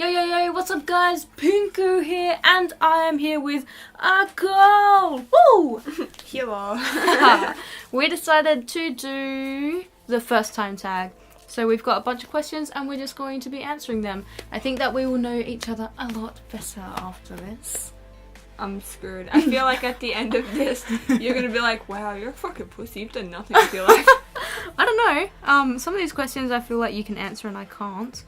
Yo, what's up guys? Pinku here, and I am here with Ichoal! Woo! Hello. We decided to do the first time tag. So we've got a bunch of questions and we're just going to be answering them. I think that we will know each other a lot better after this. I'm screwed. I feel like at the end of this, you're gonna be like, wow, you're a fucking pussy. You've done nothing with your life. I don't know. Some of these questions I feel like you can answer and I can't.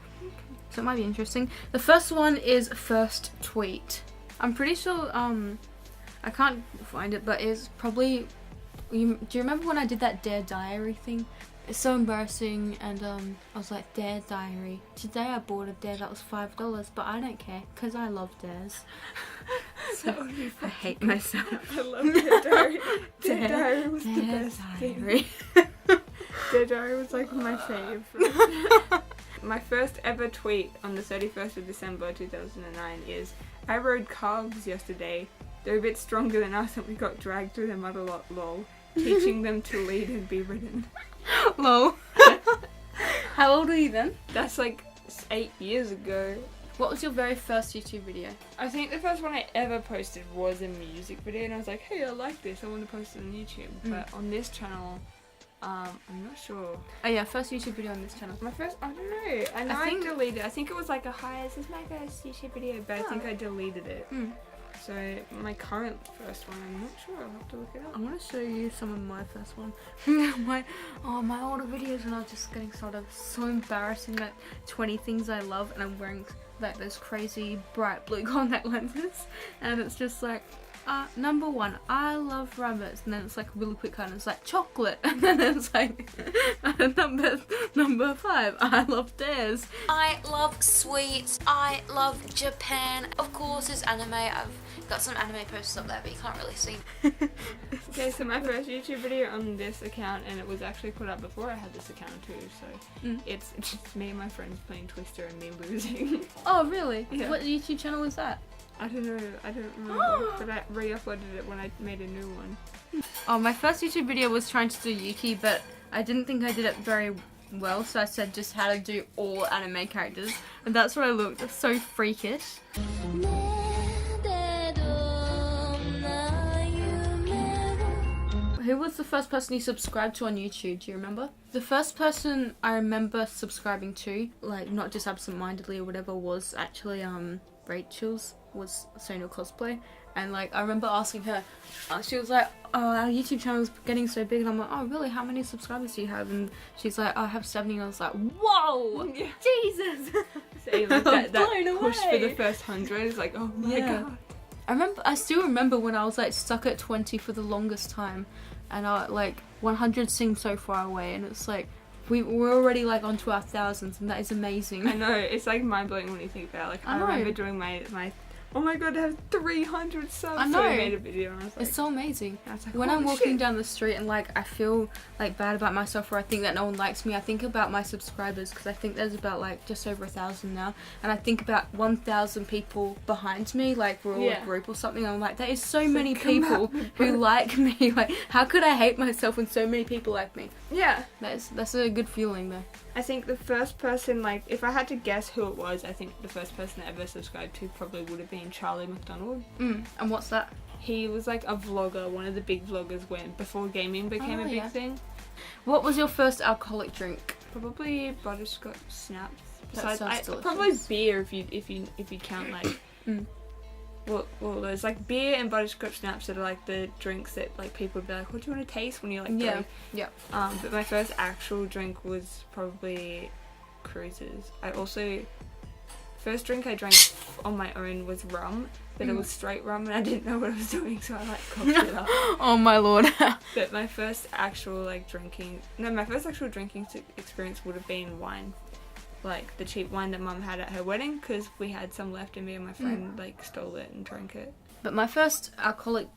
So it might be interesting. The first one is first tweet. I'm pretty sure, I can't find it, but it's probably, do you remember when I did that Dare Diary thing? It's so embarrassing, and I was like, Dare Diary. Today I bought a Dare that was $5, but I don't care, because I love Dares. So I hate myself. I love Dare Diary. Dare Diary was the best thing. Dare Diary was like my fave. My first ever tweet on the 31st of December 2009 is, I rode calves yesterday. They're a bit stronger than us and we got dragged through the mud a lot, lol. Teaching them to lead and be ridden. Lol. How old were you then? That's like 8 years ago. What was your very first YouTube video? I think the first one I ever posted was a music video and I was like, hey, I like this, I want to post it on YouTube. But on this channel, I'm not sure. Oh yeah, first YouTube video on this channel. My first, I don't know. I know I deleted it. I think it was like hi, this is my first YouTube video, but I think I deleted it. So my current first one, I'm not sure. I'll have to look it up. I want to show you some of my first one. my older videos when I was just getting sort of so embarrassing, like 20 things I love, and I'm wearing like those crazy bright blue contact lenses, and it's just like, number 1, I love rabbits, and then it's like a really quick cut, and it's like chocolate, and then it's like number 5, I love dares. I love sweets. I love Japan. Of course, it's anime. I've got some anime posters up there, but you can't really see. Okay, so my first YouTube video on this account, and it was actually put up before I had this account too, so it's just me and my friends playing Twister and me losing. Oh really? Yeah. What YouTube channel was that? I don't know, I don't remember, but I re-uploaded it when I made a new one. Oh, my first YouTube video was trying to do Yuki, but I didn't think I did it very well, so I said just how to do all anime characters, and that's what I looked so freakish. Who was the first person you subscribed to on YouTube? Do you remember? The first person I remember subscribing to, like not just absentmindedly or whatever, was actually Rachel's, was Sono Cosplay, and like I remember asking her, she was like, oh, our YouTube channel is getting so big, and I'm like, oh really, how many subscribers do you have? And she's like, oh, I have 70, and I was like, whoa, Yeah. Jesus. So like that Blown push away. for the first 100 is like, oh my god. I still remember when I was like stuck at 20 for the longest time, and like 100 seemed so far away, and it's like we're already like onto our thousands, and that is amazing. I know, it's like mind blowing when you think about it. Like I remember doing my oh my god, I have 300 subs. I know. So I made a video and I was like, It's so amazing. I was like, When I'm holy walking shit. down the street and like I feel like bad about myself, or I think that no one likes me, I think about my subscribers, because I think there's about like just over 1,000 now, and I think about 1,000 people behind me, like we're all a group or something. I'm like, there is so many people who like me. Like, how could I hate myself when so many people like me? Yeah. That's a good feeling though. I think the first person, like, if I had to guess who it was, I think the first person I ever subscribed to probably would have been Charlie McDonald. And what's that? He was like a vlogger, one of the big vloggers before gaming became a big thing. What was your first alcoholic drink? Probably butterscotch snaps. That sounds delicious. Probably beer if you count like. Well, there's like beer and butterscotch snaps that are like the drinks that like people would be like, what do you want to taste when you're like 3? Yeah. But my first actual drink was probably cruises. First drink I drank on my own was rum, but it was straight rum and I didn't know what I was doing, so I like coughed it up. Oh my lord. But my first actual drinking experience would have been wine. Like the cheap wine that Mum had at her wedding, because we had some left and me and my friend like stole it and drank it. But my first alcoholic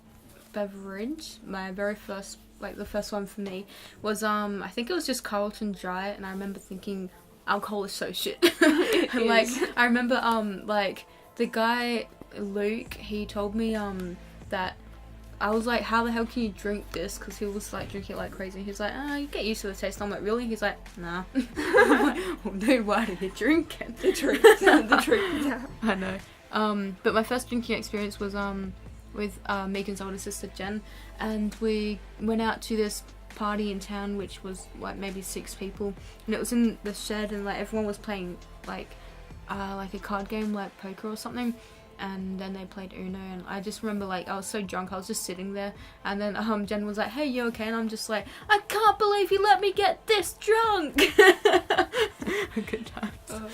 beverage, my very first, like the first one for me, was I think it was just Carlton Dry, and I remember thinking alcohol is so shit. And like I remember like the guy Luke, he told me that I was like, how the hell can you drink this? Because he was like drinking it like crazy. He's like, you get used to the taste. I'm like, really? He's like, nah. I'm like, well, dude, why did you drink it? The truth is out. I know. But my first drinking experience was with Megan's older sister Jen, and we went out to this party in town, which was like maybe 6 people, and it was in the shed, and like everyone was playing like a card game like poker or something. And then they played Uno, and I just remember like I was so drunk, I was just sitting there, and then Jen was like, hey, you okay? And I'm just like, I can't believe you let me get this drunk. A good time. Oh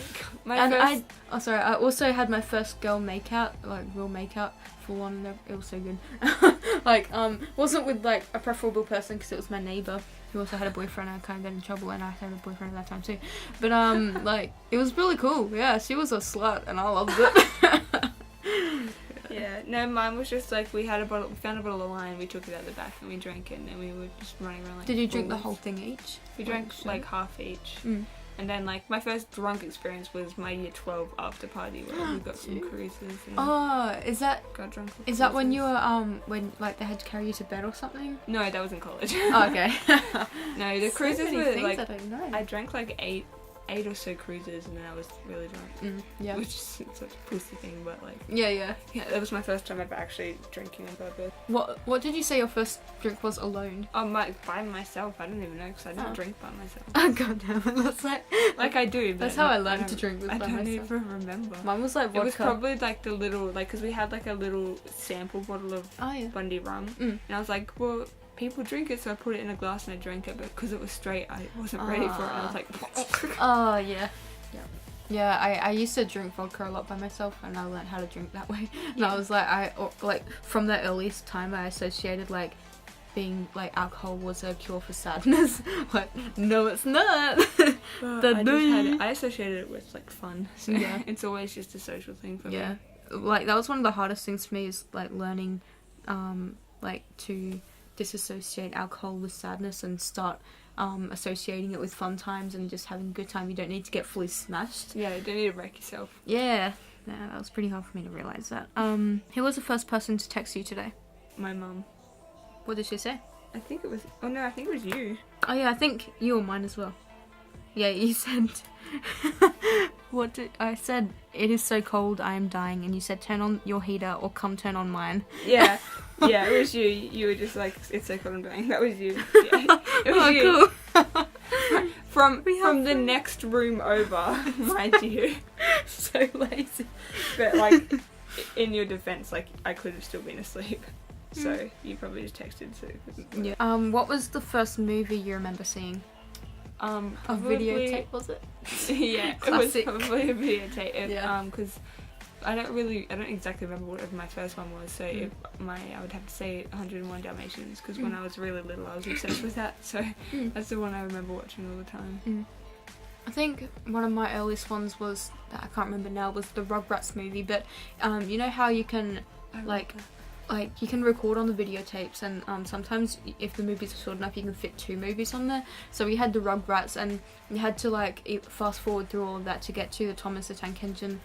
my God. I also had my first girl makeout, like real makeout, full on, and it was so good. Like wasn't with like a preferable person because it was my neighbour who also had a boyfriend, and I kind of got in trouble, and I had a boyfriend at that time too. But like it was really cool. Yeah, she was a slut, and I loved it. Yeah, no, mine was just like we found a bottle of wine, we took it out the back and we drank it, and then we were just running around like. Did you drink the whole thing each? We drank like half each. And then like my first drunk experience was my year 12 after party where we got some cruises. And is that got drunk? Is that when you were when like they had to carry you to bed or something? No, that was in college. Oh, okay. No, the cruises so were like I don't know. I drank like eight or so cruises, and then I was really drunk. Yeah. Which is such a pussy thing, but like. Yeah. That was my first time ever actually drinking on purpose. What did you say your first drink was alone? By myself. I don't even know because I don't drink by myself. Oh god damn it! That's like I do. But that's how I learned to drink. I don't even remember. Mine was like vodka. It was probably like the little because we had like a little sample bottle of Bundy rum, and I was like, well, people drink it, so I put it in a glass and I drank it, but because it was straight, I wasn't ready for it, and I was like, oh yeah. Yeah, I used to drink vodka a lot by myself, and I learned how to drink that way. And I was like, from the earliest time, I associated like being like alcohol was a cure for sadness. Like, no, it's not. I associated it with like fun. So yeah, it's always just a social thing for me. Yeah, like that was one of the hardest things for me is like learning, like to disassociate alcohol with sadness and start associating it with fun times and just having a good time. You don't need to get fully smashed. Yeah, you don't need to wreck yourself. Yeah, that was pretty hard for me to realise that. Who was the first person to text you today? My mum. What did she say? I think it was you. Oh yeah, I think you or mine as well. Yeah, you said what did I said? It is so cold, I am dying, and you said turn on your heater or come turn on mine. Yeah. Yeah, it was you. You were just like, it's so cold, I'm dying. That was you. Yeah. It was you. Cool. From the next room over, mind you. So lazy. But like, in your defense, like I could have still been asleep. So you probably just texted. So yeah. What was the first movie you remember seeing? A videotape, was it? Yeah, Classic. It was probably a videotape. Yeah. Because I don't exactly remember what my first one was. So I would have to say 101 Dalmatians, because when I was really little, I was obsessed with that. So that's the one I remember watching all the time. I think one of my earliest ones was that I can't remember now was the Rugrats movie. But you know how you can like you can record on the videotapes, and sometimes if the movies are short enough you can fit 2 movies on there. So we had the Rugrats, and you had to like fast forward through all of that to get to the Thomas the Tank Engine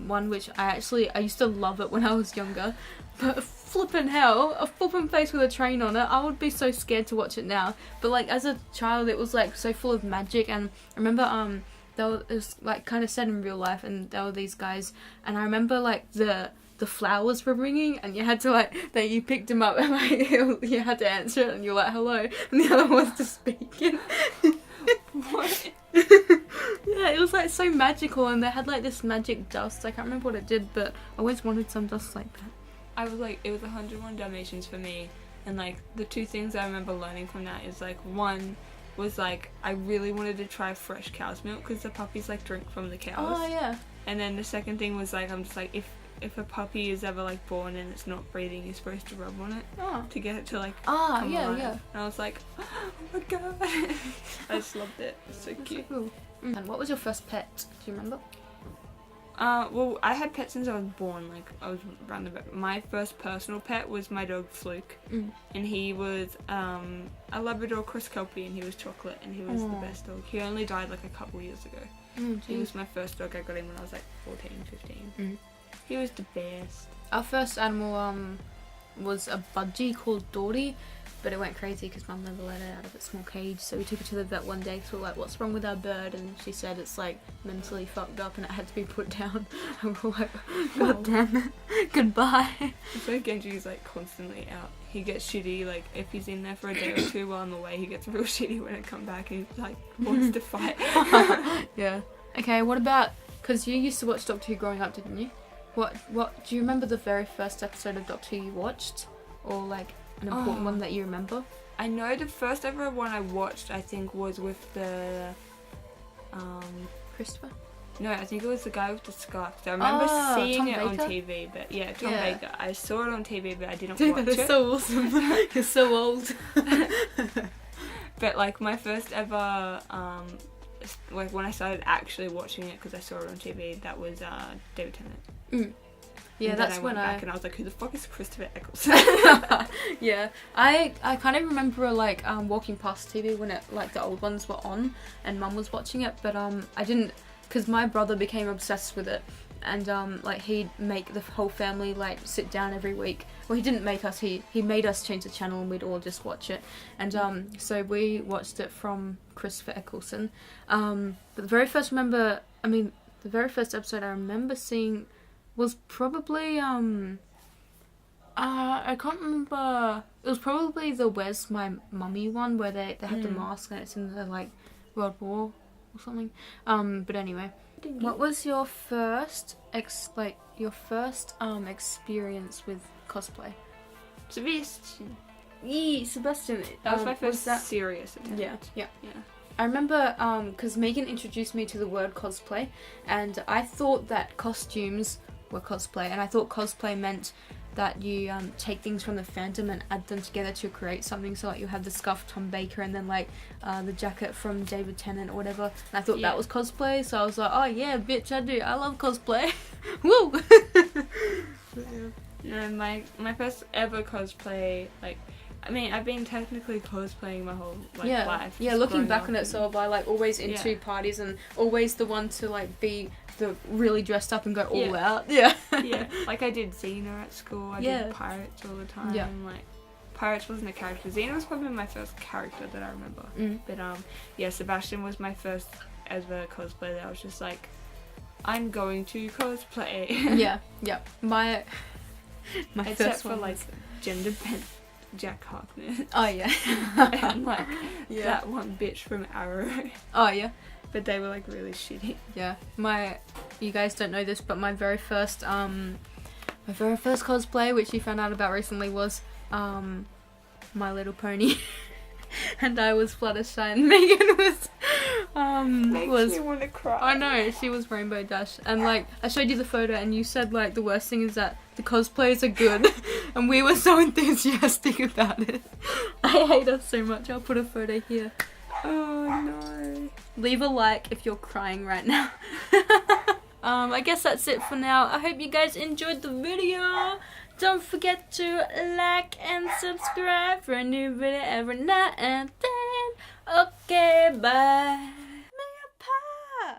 one, which I used to love it when I was younger, but flippin' hell, a flippin' place with a train on it, I would be so scared to watch it now. But like as a child it was like so full of magic, and I remember it was like kind of set in real life, and there were these guys, and I remember like the flowers were ringing, and you had to you picked them up and like you had to answer it, and you're like hello, and the other one was just speaking. What? Yeah, it was like so magical, and they had like this magic dust. I can't remember what it did, but I always wanted some dust like that. I was like, it was 101 Dalmatians for me, and like the 2 things I remember learning from that is like, one was like I really wanted to try fresh cow's milk because the puppies like drink from the cows. Oh yeah. And then the second thing was like, I'm just like, if a puppy is ever like born and it's not breathing, you're supposed to rub on it to get it to like come alive. Yeah. And I was like, oh my god. I just loved it. It's so cute. So cool. And what was your first pet? Do you remember? Well, I had pets since I was born. Like I was around about. My first personal pet was my dog Fluke, and he was a Labrador cross Kelpie, and he was chocolate, and he was the best dog. He only died like a couple years ago. He was my first dog. I got him when I was like 14, 15. He was the best. Our first animal was a budgie called Dory, but it went crazy because Mum never let it out of its small cage. So we took it to the vet one day. So we're like, what's wrong with our bird? And she said it's like mentally fucked up and it had to be put down. And we're like, God damn it, goodbye. So Genji's like constantly out. He gets shitty, like if he's in there for a day or two while on the way, he gets real shitty when it comes back and he like wants to fight. Yeah. Okay, what about, because you used to watch Doctor Who growing up, didn't you? What do you remember the very first episode of Doctor Who you watched? Or like an important one that you remember? I know the first ever one I watched, I think, was with the Christopher? No, I think it was the guy with the scarf. So I remember seeing Tom it on Baker? TV, but yeah, Tom Baker. I saw it on TV, but I didn't Dude, watch that is it. so awesome. You're so old. But like my first ever, like when I started actually watching it because I saw it on TV, that was David Tennant. Mm. Yeah, and that's then I when went back and I was like, who the fuck is Christopher Eccleston? Yeah, I kind of remember like walking past TV when it like the old ones were on and Mum was watching it, but I didn't, because my brother became obsessed with it, and like he'd make the whole family like sit down every week. Well, he didn't make us, he made us change the channel and we'd all just watch it, and so we watched it from Christopher Eccleston. But the very first episode I remember seeing was probably I can't remember. It was probably the Where's My Mummy one where they have the mask and it's in the like World War or something. But anyway, what was your first experience with cosplay? Sebastian. Yeah, Sebastian. That was my first serious attempt. Yeah. I remember because Megan introduced me to the word cosplay, and I thought that costumes were cosplay, and I thought cosplay meant that you take things from the fandom and add them together to create something. So like you have the scuffed Tom Baker and then like the jacket from David Tennant or whatever, and I thought that was cosplay. So I was like, oh yeah, bitch, I do. I love cosplay. Woo. No, my first ever cosplay, like, I mean, I've been technically cosplaying my whole life. Yeah, looking back on it, so I like always into parties and always the one to like be the really dressed up and go all out. Yeah. Yeah, like I did Xena at school. I did Pirates all the time. Yeah. Like Pirates wasn't a character. Xena was probably my first character that I remember. But yeah, Sebastian was my first ever cosplay that I was just like, I'm going to cosplay. Yeah. My except first for one like gender bent Jack Harkness. Oh yeah. And like that one bitch from Arrow. Oh yeah. But they were like really shitty. Yeah. You guys don't know this, but my very first cosplay, which you found out about recently, was My Little Pony. And I was Fluttershy and Megan was Makes me want to cry. I know, she was Rainbow Dash, and like I showed you the photo and you said like the worst thing is that the cosplays are good and we were so enthusiastic about it. I hate us so much. I'll put a photo here. Oh no. Leave a like if you're crying right now. I guess that's it for now. I hope you guys enjoyed the video. Don't forget to like and subscribe for a new video every now and then. Okay, bye.